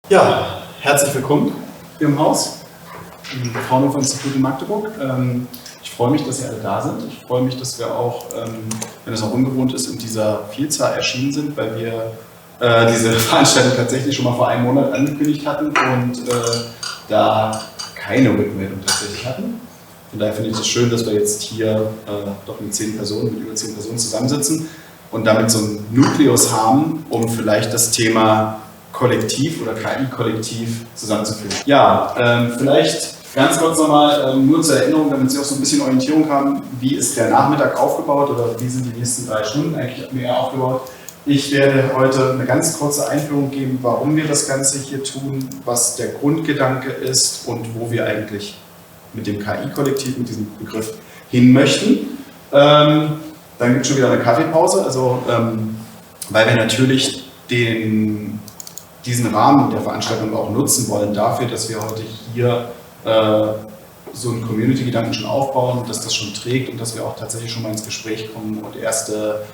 Ja, herzlich willkommen hier im Haus, im Fraunhofer Institut in Magdeburg. Ich freue mich, dass ihr alle da sind. Ich freue mich, dass wir auch, wenn es auch ungewohnt ist, in dieser Vielzahl erschienen sind, weil wir diese Veranstaltung tatsächlich schon mal vor einem Monat angekündigt hatten und da keine Rückmeldung tatsächlich hatten. Von daher finde ich es schön, dass wir jetzt hier doch mit über 10 Personen zusammensitzen und damit so einen Nukleus haben, um vielleicht das Thema Kollektiv oder KI-Kollektiv zusammenzuführen. Ja, vielleicht ganz kurz nochmal, nur zur Erinnerung, damit Sie auch so ein bisschen Orientierung haben, wie ist der Nachmittag aufgebaut oder wie sind die nächsten 3 Stunden eigentlich mehr aufgebaut. Ich werde heute eine ganz kurze Einführung geben, warum wir das Ganze hier tun, was der Grundgedanke ist und wo wir eigentlich mit dem KI-Kollektiv, mit diesem Begriff hin möchten. Dann gibt es schon wieder eine Kaffeepause, also weil wir natürlich diesen Rahmen der Veranstaltung auch nutzen wollen dafür, dass wir heute hier so einen Community-Gedanken schon aufbauen, dass das schon trägt und dass wir auch tatsächlich schon mal ins Gespräch kommen und erste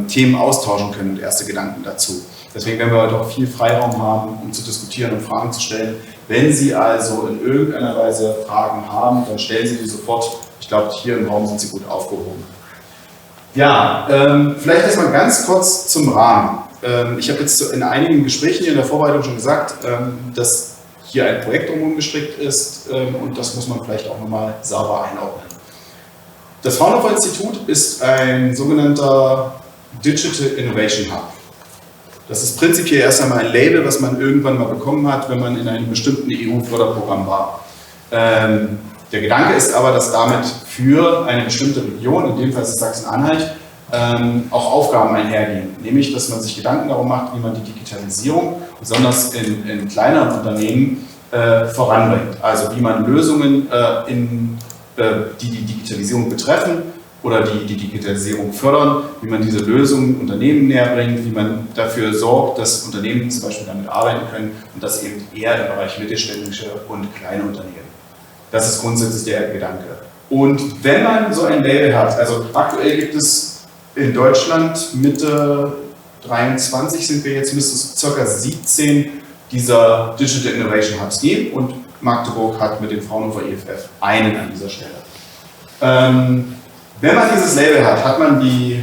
Themen austauschen können und erste Gedanken dazu. Deswegen werden wir heute auch viel Freiraum haben, um zu diskutieren und Fragen zu stellen. Wenn Sie also in irgendeiner Weise Fragen haben, dann stellen Sie die sofort. Ich glaube, hier im Raum sind Sie gut aufgehoben. Ja, vielleicht erstmal ganz kurz zum Rahmen. Ich habe jetzt in einigen Gesprächen hier in der Vorbereitung schon gesagt, dass hier ein Projekt drumherum gestrickt ist und das muss man vielleicht auch nochmal sauber einordnen. Das Fraunhofer Institut ist ein sogenannter Digital Innovation Hub. Das ist prinzipiell erst einmal ein Label, was man irgendwann mal bekommen hat, wenn man in einem bestimmten EU-Förderprogramm war. Der Gedanke ist aber, dass damit für eine bestimmte Region, in dem Fall ist es Sachsen-Anhalt, auch Aufgaben einhergehen. Nämlich, dass man sich Gedanken darum macht, wie man die Digitalisierung, besonders in kleineren Unternehmen, voranbringt. Also wie man Lösungen, die Digitalisierung betreffen oder die Digitalisierung fördern, wie man diese Lösungen Unternehmen näher bringt, wie man dafür sorgt, dass Unternehmen zum Beispiel damit arbeiten können und das eben eher im Bereich mittelständische und kleine Unternehmen. Das ist grundsätzlich der Gedanke. Und wenn man so ein Label hat, also aktuell gibt es in Deutschland Mitte 23 sind wir jetzt, müsste es ca. 17 dieser Digital Innovation Hubs geben und Magdeburg hat mit dem Fraunhofer IFF einen an dieser Stelle. Wenn man dieses Label hat, hat man die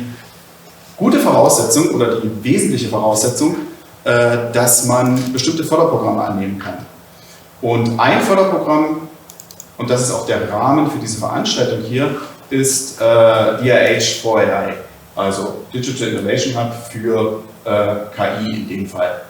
gute Voraussetzung oder die wesentliche Voraussetzung, dass man bestimmte Förderprogramme annehmen kann. Und ein Förderprogramm, und das ist auch der Rahmen für diese Veranstaltung hier, ist DIH for AI, also Digital Innovation Hub für KI in dem Fall.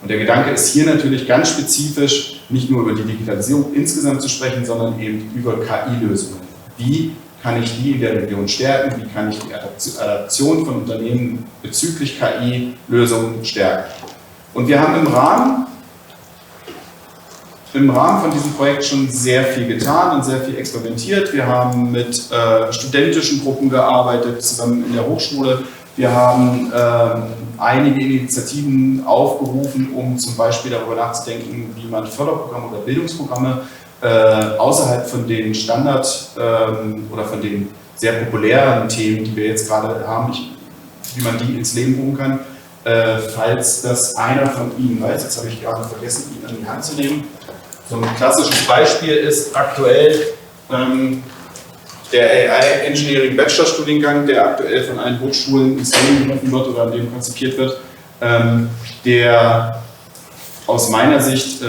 Und der Gedanke ist hier natürlich ganz spezifisch, nicht nur über die Digitalisierung insgesamt zu sprechen, sondern eben über KI-Lösungen. Wie kann ich die in der Region stärken? Wie kann ich die Adaption von Unternehmen bezüglich KI-Lösungen stärken? Und wir haben im Rahmen von diesem Projekt schon sehr viel getan und sehr viel experimentiert. Wir haben mit studentischen Gruppen gearbeitet, zusammen in der Hochschule. Wir haben einige Initiativen aufgerufen, um zum Beispiel darüber nachzudenken, wie man Förderprogramme oder Bildungsprogramme außerhalb von den Standard- oder von den sehr populären Themen, die wir jetzt gerade haben, wie man die ins Leben rufen kann. Falls das einer von Ihnen weiß, jetzt habe ich gerade vergessen, ihn an die Hand zu nehmen. So ein klassisches Beispiel ist aktuell der AI Engineering Bachelorstudiengang, der aktuell von allen Hochschulen ins Leben gerufen wird oder an dem konzipiert wird, der aus meiner Sicht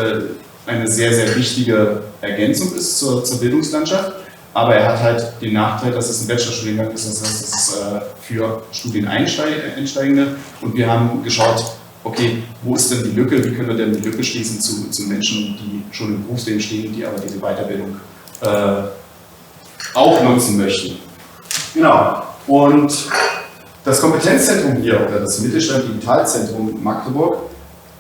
eine sehr, sehr wichtige Ergänzung ist zur Bildungslandschaft. Aber er hat halt den Nachteil, dass es ein Bachelorstudiengang ist, das heißt, es ist für Studieneinsteigende. Und wir haben geschaut, okay, wo ist denn die Lücke, wie können wir denn die Lücke schließen zu Menschen, die schon im Berufsleben stehen, die aber diese Weiterbildung auch nutzen möchten. Genau. Und das Kompetenzzentrum hier, oder das Mittelstand Digitalzentrum Magdeburg,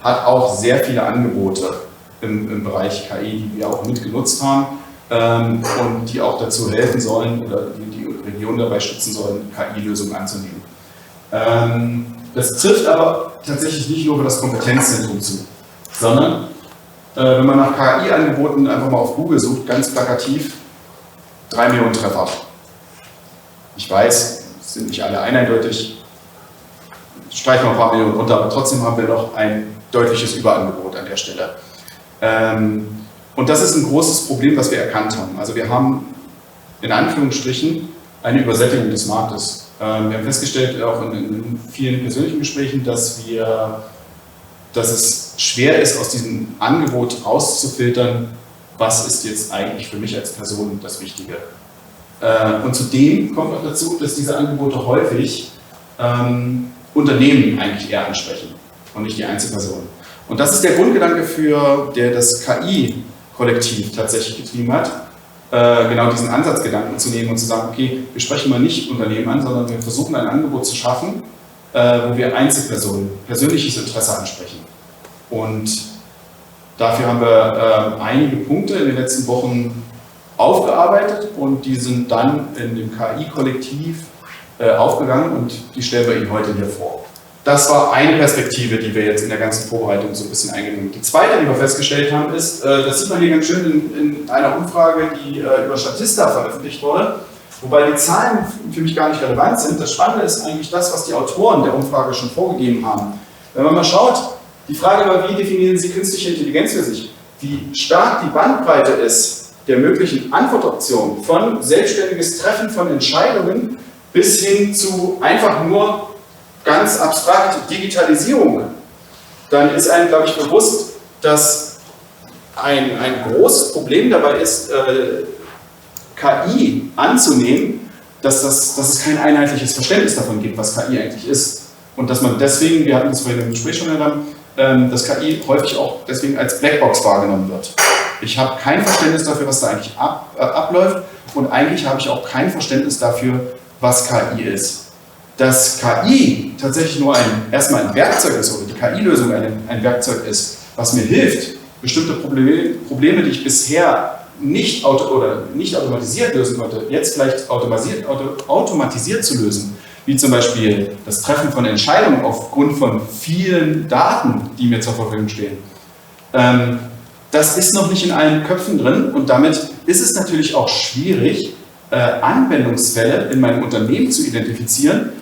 hat auch sehr viele Angebote im Bereich KI, die wir auch mitgenutzt haben und die auch dazu helfen sollen oder die Region dabei stützen sollen, KI-Lösungen anzunehmen. Das trifft aber tatsächlich nicht nur für das Kompetenzzentrum zu, sondern wenn man nach KI-Angeboten einfach mal auf Google sucht, ganz plakativ, 3 Millionen Treffer. Ich weiß, es sind nicht alle eindeutig, streichen wir ein paar Millionen runter, aber trotzdem haben wir noch ein deutliches Überangebot an der Stelle. Und das ist ein großes Problem, was wir erkannt haben. Also wir haben in Anführungsstrichen eine Übersättigung des Marktes. Wir haben festgestellt, auch in vielen persönlichen Gesprächen, dass es schwer ist, aus diesem Angebot rauszufiltern, was ist jetzt eigentlich für mich als Person das Wichtige. Und zudem kommt auch dazu, dass diese Angebote häufig Unternehmen eigentlich eher ansprechen und nicht die Einzelpersonen. Und das ist der Grundgedanke, der das KI-Kollektiv tatsächlich getrieben hat, genau diesen Ansatzgedanken zu nehmen und zu sagen, okay, wir sprechen mal nicht Unternehmen an, sondern wir versuchen ein Angebot zu schaffen, wo wir Einzelpersonen, persönliches Interesse ansprechen. Und dafür haben wir einige Punkte in den letzten Wochen aufgearbeitet und die sind dann in dem KI-Kollektiv aufgegangen und die stellen wir Ihnen heute hier vor. Das war eine Perspektive, die wir jetzt in der ganzen Vorbereitung so ein bisschen eingenommen haben. Die zweite, die wir festgestellt haben, ist, das sieht man hier ganz schön in einer Umfrage, die über Statista veröffentlicht wurde, wobei die Zahlen für mich gar nicht relevant sind. Das Spannende ist eigentlich das, was die Autoren der Umfrage schon vorgegeben haben. Wenn man mal schaut, die Frage war, wie definieren Sie künstliche Intelligenz für sich? Wie stark die Bandbreite ist der möglichen Antwortoptionen von selbstständiges Treffen von Entscheidungen bis hin zu einfach nur ganz abstrakt Digitalisierung, dann ist einem, glaube ich, bewusst, dass ein großes Problem dabei ist, KI anzunehmen, dass es kein einheitliches Verständnis davon gibt, was KI eigentlich ist. Und dass man deswegen, wir hatten das vorhin im Gespräch schon erwähnt, dass KI häufig auch deswegen als Blackbox wahrgenommen wird. Ich habe kein Verständnis dafür, was da eigentlich abläuft, und eigentlich habe ich auch kein Verständnis dafür, was KI ist. Dass KI tatsächlich nur erstmal ein Werkzeug ist oder die KI-Lösung ein Werkzeug ist, was mir hilft, bestimmte Probleme, die ich bisher nicht automatisiert lösen konnte, jetzt vielleicht automatisiert zu lösen, wie zum Beispiel das Treffen von Entscheidungen aufgrund von vielen Daten, die mir zur Verfügung stehen. Das ist noch nicht in allen Köpfen drin, und damit ist es natürlich auch schwierig, Anwendungsfälle in meinem Unternehmen zu identifizieren,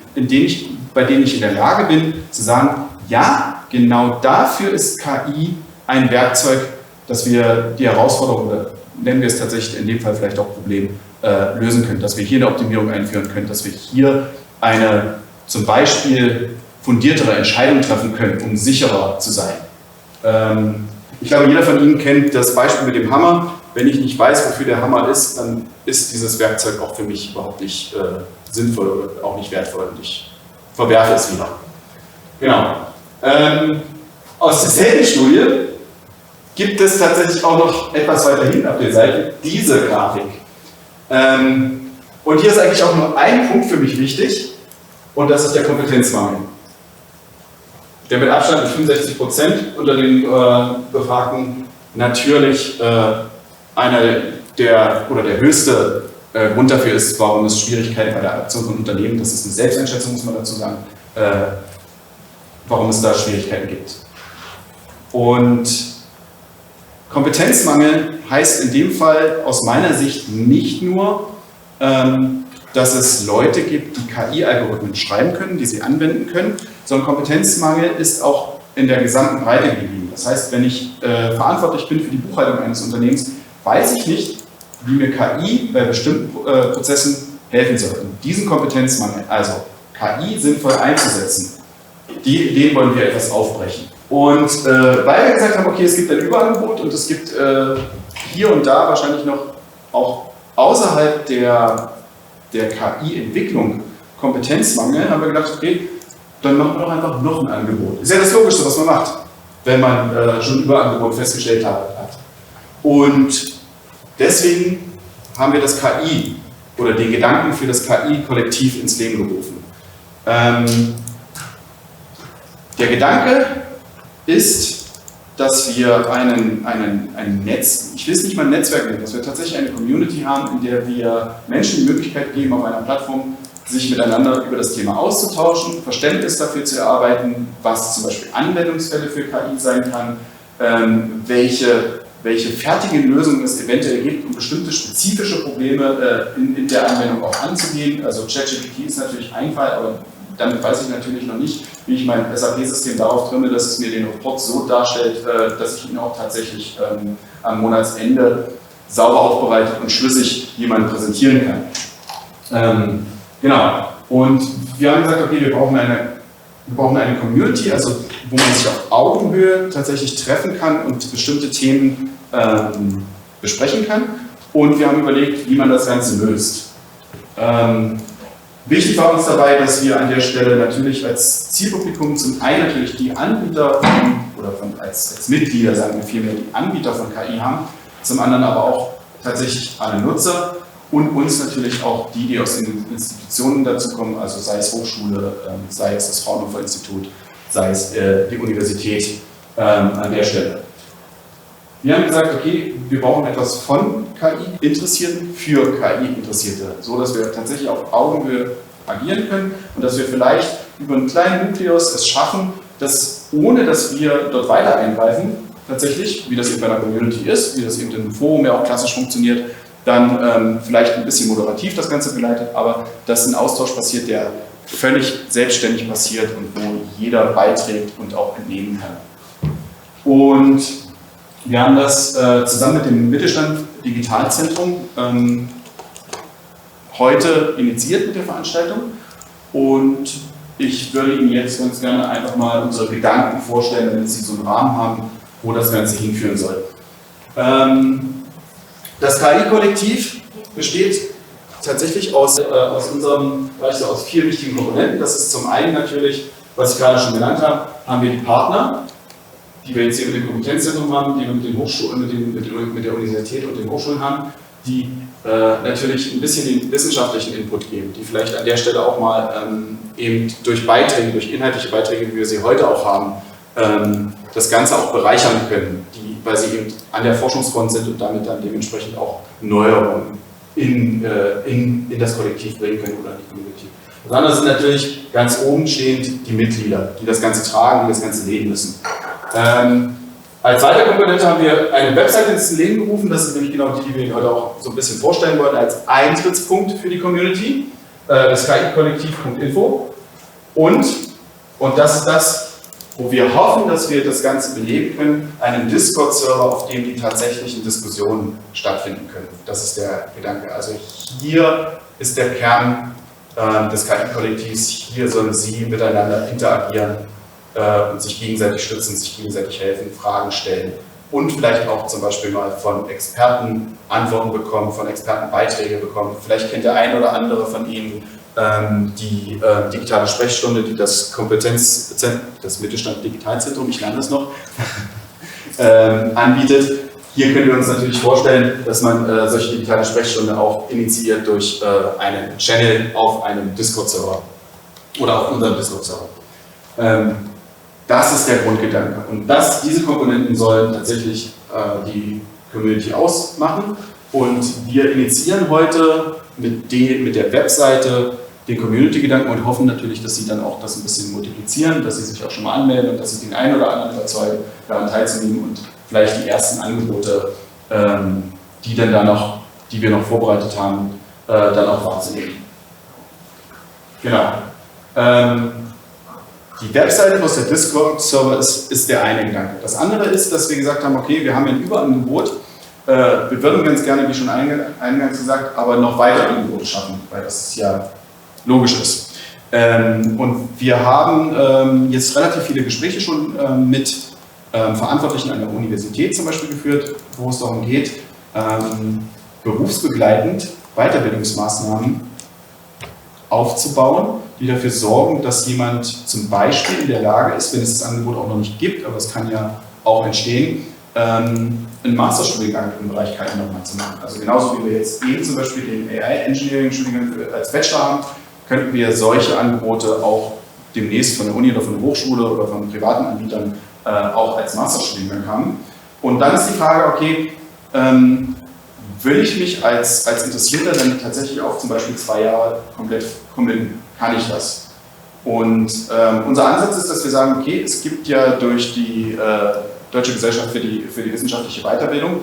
bei denen ich in der Lage bin, zu sagen, ja, genau dafür ist KI ein Werkzeug, dass wir die Herausforderung, oder nennen wir es tatsächlich in dem Fall vielleicht auch Problem, lösen können, dass wir hier eine Optimierung einführen können, dass wir hier eine zum Beispiel fundiertere Entscheidung treffen können, um sicherer zu sein. Ich glaube, jeder von Ihnen kennt das Beispiel mit dem Hammer. Wenn ich nicht weiß, wofür der Hammer ist, dann ist dieses Werkzeug auch für mich überhaupt nicht sinnvoll oder auch nicht wertvoll, und ich verwerfe es wieder. Genau. Aus derselben Studie gibt es tatsächlich auch noch etwas weiter hinten auf der Seite diese Grafik. Und hier ist eigentlich auch nur ein Punkt für mich wichtig, und das ist der Kompetenzmangel. Der mit Abstand mit 65% unter den Befragten natürlich der höchste Grund dafür ist, warum es Schwierigkeiten bei der Adaption von Unternehmen, das ist eine Selbsteinschätzung, muss man dazu sagen, warum es da Schwierigkeiten gibt. Und Kompetenzmangel heißt in dem Fall aus meiner Sicht nicht nur, dass es Leute gibt, die KI-Algorithmen schreiben können, die sie anwenden können, sondern Kompetenzmangel ist auch in der gesamten Breite geblieben. Das heißt, wenn ich verantwortlich bin für die Buchhaltung eines Unternehmens, weiß ich nicht, wie mir KI bei bestimmten Prozessen helfen soll. Und diesen Kompetenzmangel, also KI sinnvoll einzusetzen, den wollen wir etwas aufbrechen. Und weil wir gesagt haben, okay, es gibt ein Überangebot und es gibt hier und da wahrscheinlich noch auch außerhalb der KI-Entwicklung Kompetenzmangel, haben wir gedacht, okay, dann machen wir doch einfach noch ein Angebot. Ist ja das Logischste, was man macht, wenn man schon ein Überangebot festgestellt hat. Und deswegen haben wir das KI oder den Gedanken für das KI-Kollektiv ins Leben gerufen. Der Gedanke ist, dass wir ein Netz, ich will es nicht mal ein Netzwerk nennen, dass wir tatsächlich eine Community haben, in der wir Menschen die Möglichkeit geben, auf einer Plattform sich miteinander über das Thema auszutauschen, Verständnis dafür zu erarbeiten, was zum Beispiel Anwendungsfälle für KI sein kann, welche fertigen Lösungen es eventuell gibt, um bestimmte spezifische Probleme in der Anwendung auch anzugehen. Also ChatGPT ist natürlich ein Fall, aber damit weiß ich natürlich noch nicht, wie ich mein SAP-System darauf trimme, dass es mir den Report so darstellt, dass ich ihn auch tatsächlich am Monatsende sauber aufbereitet und schlüssig jemandem präsentieren kann. Genau. Und wir haben gesagt, okay, wir brauchen eine Community, also wo man sich auf Augenhöhe tatsächlich treffen kann und bestimmte Themen besprechen kann. Und wir haben überlegt, wie man das Ganze löst. Wichtig war uns dabei, dass wir an der Stelle natürlich als Zielpublikum zum einen natürlich die Anbieter als Mitglieder, sagen wir vielmehr, die Anbieter von KI haben, zum anderen aber auch tatsächlich alle Nutzer und uns natürlich auch die aus den Institutionen dazu kommen, also sei es Hochschule, sei es das Fraunhofer Institut, sei es die Universität an der Stelle. Wir haben gesagt, okay, wir brauchen etwas von KI-Interessierten für KI-Interessierte, so dass wir tatsächlich auf Augenhöhe agieren können und dass wir vielleicht über einen kleinen Nukleus es schaffen, dass ohne dass wir dort weiter eingreifen, tatsächlich, wie das eben bei einer Community ist, wie das eben im Forum ja auch klassisch funktioniert, dann vielleicht ein bisschen moderativ das Ganze geleitet, aber dass ein Austausch passiert, der völlig selbstständig passiert und wo jeder beiträgt und auch entnehmen kann. Und wir haben das zusammen mit dem Mittelstand Digitalzentrum heute initiiert mit der Veranstaltung und ich würde Ihnen jetzt ganz gerne einfach mal unsere Gedanken vorstellen, damit Sie so einen Rahmen haben, wo das Ganze hinführen soll. Das KI-Kollektiv besteht tatsächlich aus unserem Bereich aus 4 wichtigen Komponenten. Das ist zum einen natürlich, was ich gerade schon genannt habe, haben wir die Partner, die wir jetzt hier mit dem Kompetenzzentrum haben, die wir mit den Hochschulen, mit der Universität und den Hochschulen haben, die natürlich ein bisschen den wissenschaftlichen Input geben, die vielleicht an der Stelle auch mal eben durch Beiträge, durch inhaltliche Beiträge, wie wir sie heute auch haben, das Ganze auch bereichern können, weil sie eben an der Forschungsfront sind und damit dann dementsprechend auch Neuerungen in das Kollektiv bringen können oder in die Community. Das andere sind natürlich ganz oben stehend die Mitglieder, die das Ganze tragen, die das Ganze leben müssen. Als zweite Komponente haben wir eine Website ins Leben gerufen, das ist nämlich genau die wir heute auch so ein bisschen vorstellen wollen, als Eintrittspunkt für die Community, das KI-Kollektiv.info. Und das ist das, wo wir hoffen, dass wir das Ganze beleben können, einen Discord-Server, auf dem die tatsächlichen Diskussionen stattfinden können. Das ist der Gedanke. Also hier ist der Kern des KI-Kollektivs, hier sollen Sie miteinander interagieren und sich gegenseitig stützen, sich gegenseitig helfen, Fragen stellen und vielleicht auch zum Beispiel mal von Experten Antworten bekommen, von Experten Beiträge bekommen. Vielleicht kennt der eine oder andere von Ihnen die digitale Sprechstunde, die das Kompetenzzentrum, das Mittelstand Digitalzentrum, ich lerne das noch, anbietet. Hier können wir uns natürlich vorstellen, dass man solche digitale Sprechstunde auch initiiert durch einen Channel auf einem Discord-Server oder auf unserem Discord-Server. Das ist der Grundgedanke. Und diese Komponenten sollen tatsächlich die Community ausmachen. Und wir initiieren heute mit der Webseite den Community-Gedanken und hoffen natürlich, dass Sie dann auch das ein bisschen multiplizieren, dass Sie sich auch schon mal anmelden und dass Sie den einen oder anderen überzeugen, daran teilzunehmen und vielleicht die ersten Angebote, die wir noch vorbereitet haben, dann auch wahrzunehmen. Genau. Die Webseite plus der Discord-Server ist der eine Gedanke. Das andere ist, dass wir gesagt haben, okay, wir haben ein Überangebot. Wir würden ganz gerne, wie schon eingangs gesagt, aber noch weitere Angebote schaffen, weil das ja logisch ist. Und wir haben jetzt relativ viele Gespräche schon mit Verantwortlichen an der Universität zum Beispiel geführt, wo es darum geht, berufsbegleitend Weiterbildungsmaßnahmen aufzubauen, die dafür sorgen, dass jemand zum Beispiel in der Lage ist, wenn es das Angebot auch noch nicht gibt, aber es kann ja auch entstehen, einen Masterstudiengang im Bereich KI nochmal zu machen. Also genauso wie wir jetzt eben zum Beispiel den AI-Engineering-Studiengang als Bachelor haben, könnten wir solche Angebote auch demnächst von der Uni oder von der Hochschule oder von privaten Anbietern auch als Masterstudiengang haben. Und dann ist die Frage, okay, will ich mich als Interessierter dann tatsächlich auf zum Beispiel 2 Jahre komplett committen? Kann ich das? Und unser Ansatz ist, dass wir sagen, okay, es gibt ja durch die Deutsche Gesellschaft für die wissenschaftliche Weiterbildung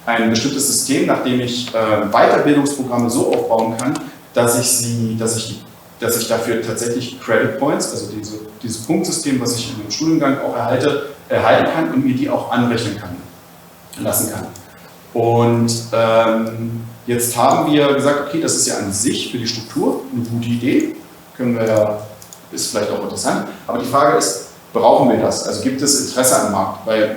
ein bestimmtes System, nach dem ich Weiterbildungsprogramme so aufbauen kann, dass ich dass ich dafür tatsächlich Credit Points, also dieses Punktsystem, was ich in einem Studiengang auch erhalten kann und mir die auch anrechnen lassen kann. Und jetzt haben wir gesagt, okay, das ist ja an sich für die Struktur eine gute Idee, ist vielleicht auch interessant, aber die Frage ist, brauchen wir das? Also gibt es Interesse am Markt? Weil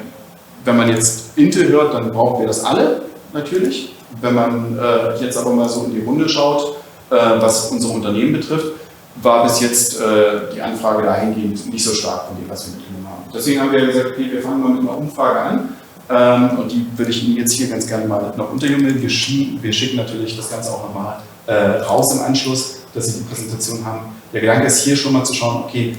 wenn man jetzt Intel hört, dann brauchen wir das alle natürlich. Wenn man jetzt aber mal so in die Runde schaut, was unsere Unternehmen betrifft, war bis jetzt die Anfrage dahingehend nicht so stark von dem, was wir mitgenommen haben. Deswegen haben wir gesagt, okay, wir fangen mal mit einer Umfrage an und die würde ich Ihnen jetzt hier ganz gerne mal noch unterjummeln. Wir schicken natürlich das Ganze auch nochmal raus im Anschluss, dass Sie die Präsentation haben. Der Gedanke ist hier schon mal zu schauen, okay,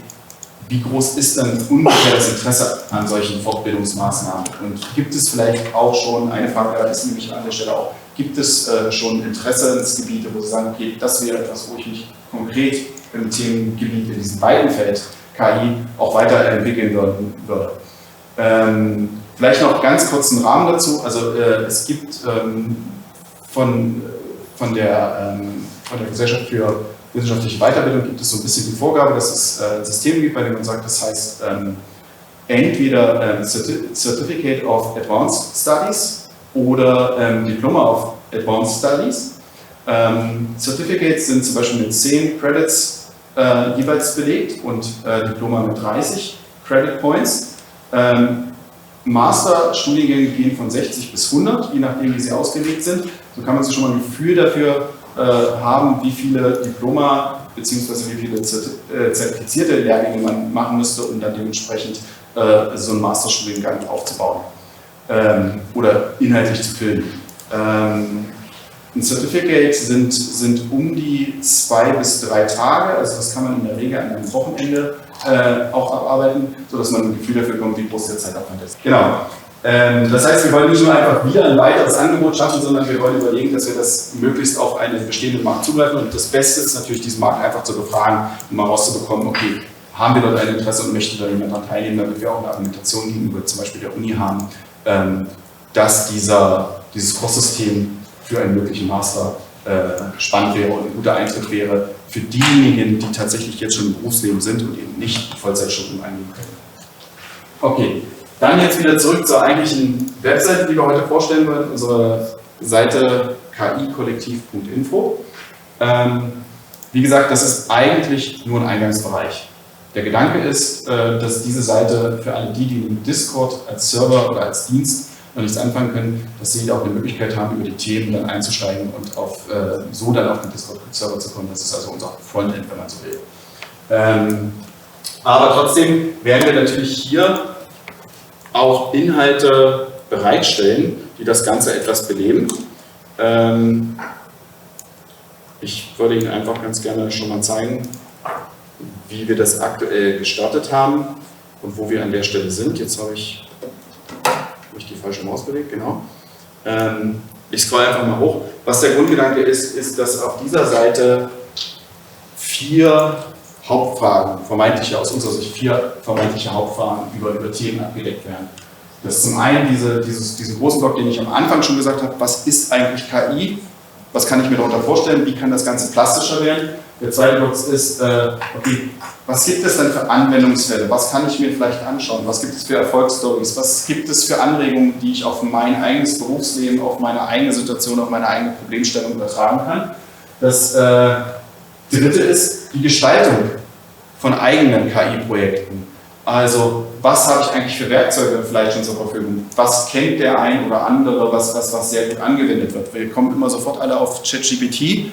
wie groß ist dann ungefähr das Interesse an solchen Fortbildungsmaßnahmen? Und gibt es vielleicht auch schon, eine Frage ist nämlich an der Stelle auch, gibt es schon Interessensgebiete, wo Sie sagen, okay, das wäre etwas, wo ich mich konkret im Themengebiet in diesem beiden Feld KI auch weiterentwickeln würde? Vielleicht noch ganz kurz einen Rahmen dazu. Also es gibt von der Gesellschaft für wissenschaftliche Weiterbildung gibt es so ein bisschen die Vorgabe, dass es ein System gibt, bei dem man sagt, das heißt entweder Certificate of Advanced Studies oder Diploma of Advanced Studies. Certificates sind zum Beispiel mit 10 Credits jeweils belegt und Diploma mit 30 Credit Points. Masterstudiengänge gehen von 60 bis 100, je nachdem wie sie ausgelegt sind. So kann man sich schon mal ein Gefühl dafür haben, wie viele Diploma bzw. wie viele zertifizierte Lehrgänge man machen müsste, um dann dementsprechend so einen Masterstudiengang aufzubauen oder inhaltlich zu füllen. Ein Certificate sind um die 2 bis 3 Tage, also das kann man in der Regel an einem Wochenende auch abarbeiten, sodass man ein Gefühl dafür bekommt, wie groß der Zeitaufwand ist. Genau. Das heißt, wir wollen nicht nur einfach wieder ein weiteres Angebot schaffen, sondern wir wollen überlegen, dass wir das möglichst auf einen bestehenden Markt zugreifen. Und das Beste ist natürlich, diesen Markt einfach zu befragen, um mal rauszubekommen, okay, haben wir dort ein Interesse und möchte da jemand daran teilnehmen, damit wir auch eine Argumentation gegenüber zum Beispiel der Uni haben, dass dieses Kurssystem für einen möglichen Master spannend wäre und ein guter Eintritt wäre für diejenigen, die tatsächlich jetzt schon im Berufsleben sind und eben nicht Vollzeitstudium eingehen können. Okay. Dann jetzt wieder zurück zur eigentlichen Webseite, die wir heute vorstellen wollen, unsere Seite kikollektiv.info. Wie gesagt, das ist eigentlich nur ein Eingangsbereich. Der Gedanke ist, dass diese Seite für alle die im Discord als Server oder als Dienst noch nichts anfangen können, dass sie auch eine Möglichkeit haben, über die Themen dann einzusteigen und so dann auf den Discord-Server zu kommen. Das ist also unser Frontend, wenn man so will. Aber trotzdem werden wir natürlich hier auch Inhalte bereitstellen, die das Ganze etwas beleben. Ich würde Ihnen einfach ganz gerne schon mal zeigen, wie wir das aktuell gestartet haben und wo wir an der Stelle sind. Jetzt habe ich die falsche Maus bewegt, genau. Ich scrolle einfach mal hoch. Was der Grundgedanke ist, dass auf dieser Seite 4 Hauptfragen, aus unserer Sicht 4 vermeintliche Hauptfragen über Themen abgedeckt werden. Das ist zum einen diesen großen Block, den ich am Anfang schon gesagt habe, was ist eigentlich KI? Was kann ich mir darunter vorstellen? Wie kann das Ganze plastischer werden? Der zweite Block ist, okay, was gibt es denn für Anwendungsfälle? Was kann ich mir vielleicht anschauen? Was gibt es für Erfolgsstories? Was gibt es für Anregungen, die ich auf mein eigenes Berufsleben, auf meine eigene Situation, auf meine eigene Problemstellung übertragen kann? Das dritte ist die Gestaltung von eigenen KI-Projekten. Also, was habe ich eigentlich für Werkzeuge vielleicht schon zur Verfügung? Was kennt der ein oder andere, was sehr gut angewendet wird? Wir kommen immer sofort alle auf ChatGPT.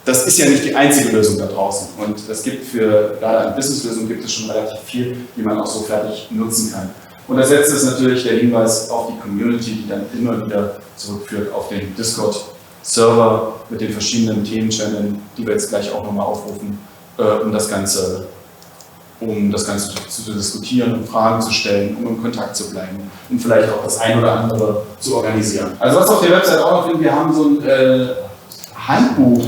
Das ist ja nicht die einzige Lösung da draußen. Und es gibt gerade an Businesslösungen gibt es schon relativ viel, die man auch so fertig nutzen kann. Und das letzte ist natürlich der Hinweis auf die Community, die dann immer wieder zurückführt auf den Discord-Server mit den verschiedenen Themenchanneln, die wir jetzt gleich auch nochmal aufrufen, um das Ganze zu diskutieren und Fragen zu stellen, um in Kontakt zu bleiben und vielleicht auch das ein oder andere zu organisieren. Also was auf der Website auch noch finden, wir haben so ein Handbuch,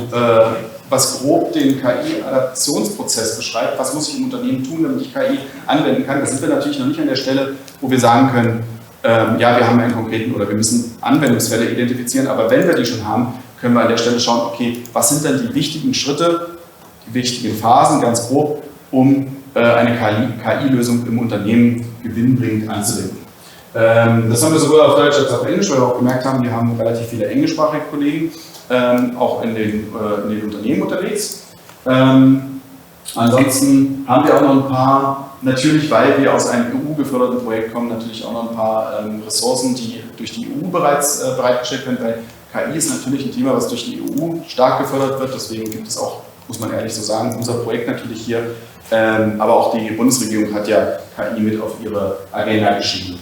was grob den KI-Adaptionsprozess beschreibt. Was muss ich im Unternehmen tun, damit ich KI anwenden kann? Da sind wir natürlich noch nicht an der Stelle, wo wir sagen können, ja, wir haben einen konkreten oder wir müssen Anwendungsfälle identifizieren, aber wenn wir die schon haben, können wir an der Stelle schauen, okay, was sind denn die wichtigen Schritte, wichtigen Phasen, ganz grob, um eine KI-Lösung im Unternehmen gewinnbringend anzuwenden. Das haben wir sowohl auf Deutsch als auch auf Englisch, weil wir auch gemerkt haben, wir haben relativ viele englischsprachige Kollegen, auch in den Unternehmen unterwegs. Ansonsten haben wir auch noch ein paar, natürlich weil wir aus einem EU-geförderten Projekt kommen, natürlich auch noch ein paar Ressourcen, die durch die EU bereits bereitgestellt werden, weil KI ist natürlich ein Thema, was durch die EU stark gefördert wird, deswegen gibt es auch, muss man ehrlich so sagen, unser Projekt natürlich hier, aber auch die Bundesregierung hat ja KI mit auf ihre Agenda geschrieben.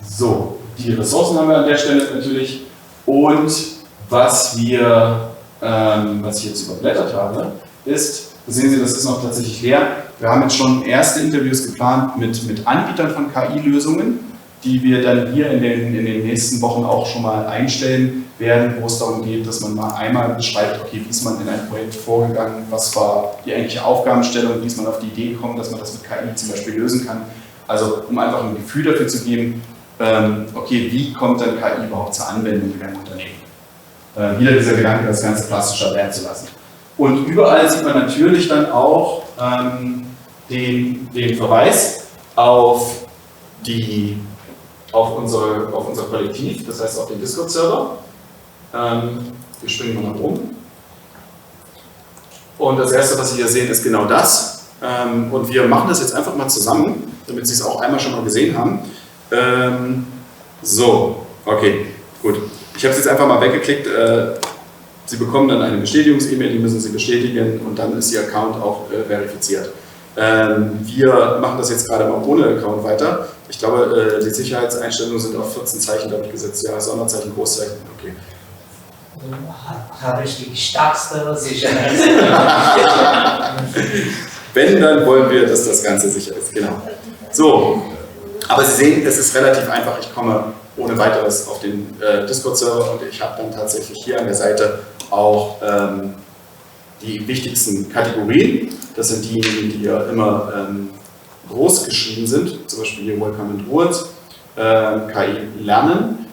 So, die Ressourcen haben wir an der Stelle natürlich. Und was ich jetzt überblättert habe, ist, sehen Sie, das ist noch tatsächlich leer. Wir haben jetzt schon erste Interviews geplant mit Anbietern von KI-Lösungen, die wir dann hier in den nächsten Wochen auch schon mal einstellen werden, wo es darum geht, dass man mal einmal beschreibt, okay, wie ist man in einem Projekt vorgegangen, was war die eigentliche Aufgabenstellung, wie ist man auf die Idee gekommen, dass man das mit KI zum Beispiel lösen kann. Also um einfach ein Gefühl dafür zu geben, okay, wie kommt dann KI überhaupt zur Anwendung in einem Unternehmen? Wieder dieser Gedanke, das Ganze plastischer werden zu lassen. Und überall sieht man natürlich dann auch den Verweis auf unser Kollektiv, das heißt auf den Discord-Server. Wir springen mal nach oben. Und das erste, was Sie hier sehen, ist genau das. Und wir machen das jetzt einfach mal zusammen, damit Sie es auch einmal schon mal gesehen haben. So, okay, gut. Ich habe es jetzt einfach mal weggeklickt. Sie bekommen dann eine Bestätigungs-E-Mail, die müssen Sie bestätigen und dann ist Ihr Account auch verifiziert. Wir machen das jetzt gerade mal ohne Account weiter. Ich glaube, die Sicherheitseinstellungen sind auf 14 Zeichen, glaube ich, gesetzt. Ja, Sonderzeichen, Großzeichen, okay. Habe ich die stärkste Sicherheit. Wenn, dann wollen wir, dass das Ganze sicher ist, genau. So, aber Sie sehen, es ist relativ einfach. Ich komme ohne weiteres auf den Discord-Server und ich habe dann tatsächlich hier an der Seite auch die wichtigsten Kategorien. Das sind diejenigen, die ja immer groß geschrieben sind, zum Beispiel hier Welcome and Rules, KI lernen.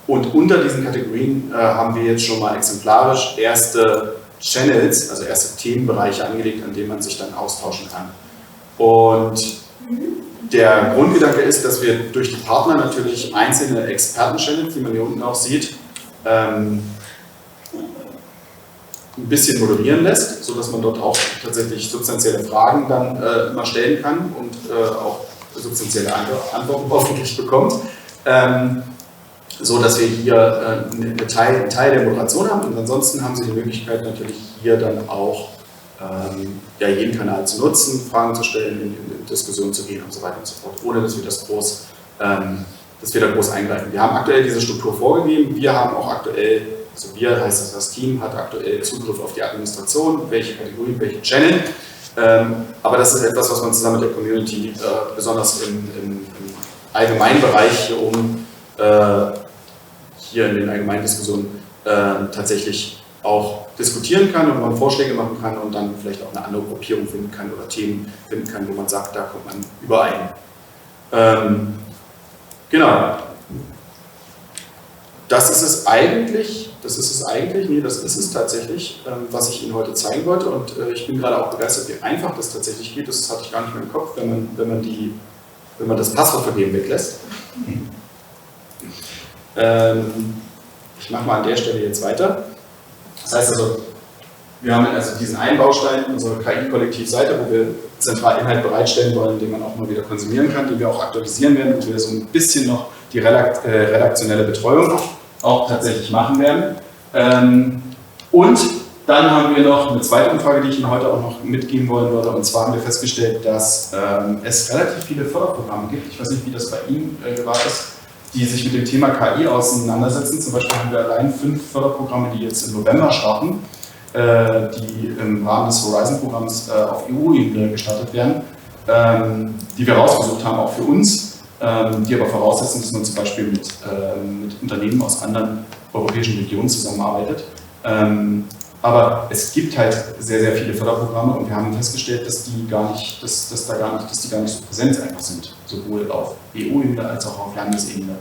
Und unter diesen Kategorien haben wir jetzt schon mal exemplarisch erste Channels, also erste Themenbereiche angelegt, an denen man sich dann austauschen kann. Und der Grundgedanke ist, dass wir durch die Partner natürlich einzelne Experten-Channels, die man hier unten auch sieht, ein bisschen moderieren lässt, sodass man dort auch tatsächlich substanzielle Fragen dann mal stellen kann und auch substanzielle Antworten hoffentlich bekommt. So dass wir hier einen Teil der Moderation haben und ansonsten haben Sie die Möglichkeit natürlich hier dann auch ja, jeden Kanal zu nutzen, Fragen zu stellen, in Diskussionen zu gehen und so weiter und so fort, ohne dass wir da groß eingreifen. Wir haben aktuell diese Struktur vorgegeben, wir haben auch aktuell, also wir heißt das Team, hat aktuell Zugriff auf die Administration, welche Kategorien, welche Channel, aber das ist etwas, was man zusammen mit der Community besonders im Allgemeinbereich hier oben hier in den allgemeinen Diskussionen tatsächlich auch diskutieren kann und man Vorschläge machen kann und dann vielleicht auch eine andere Gruppierung finden kann oder Themen finden kann, wo man sagt, da kommt man überein. Genau. Das ist es tatsächlich, was ich Ihnen heute zeigen wollte und ich bin gerade auch begeistert, wie einfach das tatsächlich geht. Das hatte ich gar nicht mehr im Kopf, wenn man das Passwortvergeben weglässt. Ich mache mal an der Stelle jetzt weiter. Das heißt also, wir haben also diesen einen Baustein, unsere KI-Kollektiv-Seite, wo wir zentral Inhalt bereitstellen wollen, den man auch mal wieder konsumieren kann, den wir auch aktualisieren werden und wir so ein bisschen noch die redaktionelle Betreuung auch tatsächlich machen werden. Und dann haben wir noch eine zweite Umfrage, die ich Ihnen heute auch noch mitgeben wollen würde. Und zwar haben wir festgestellt, dass es relativ viele Förderprogramme gibt. Ich weiß nicht, wie das bei Ihnen war, die sich mit dem Thema KI auseinandersetzen. Zum Beispiel haben wir allein 5 Förderprogramme, die jetzt im November starten, die im Rahmen des Horizon-Programms auf EU-Ebene gestartet werden, die wir rausgesucht haben, auch für uns, die aber voraussetzen, dass man zum Beispiel mit Unternehmen aus anderen europäischen Regionen zusammenarbeitet. Aber es gibt halt sehr, sehr viele Förderprogramme und wir haben festgestellt, dass die gar nicht so präsent einfach sind, sowohl auf EU-Ebene als auch auf Landesebene.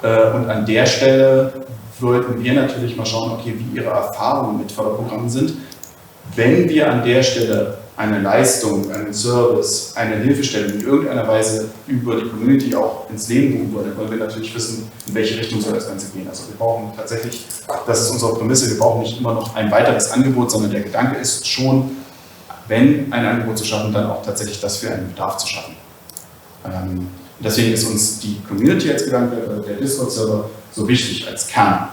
Und an der Stelle würden wir natürlich mal schauen, okay, wie Ihre Erfahrungen mit Förderprogrammen sind. Wenn wir an der Stelle eine Leistung, einen Service, eine Hilfestellung in irgendeiner Weise über die Community auch ins Leben rufen wollen, dann wollen wir natürlich wissen, in welche Richtung soll das Ganze gehen. Also wir brauchen tatsächlich, das ist unsere Prämisse, wir brauchen nicht immer noch ein weiteres Angebot, sondern der Gedanke ist schon, wenn ein Angebot zu schaffen, dann auch tatsächlich das für einen Bedarf zu schaffen. Deswegen ist uns die Community als Gedanke, der Discord-Server, so wichtig als Kern.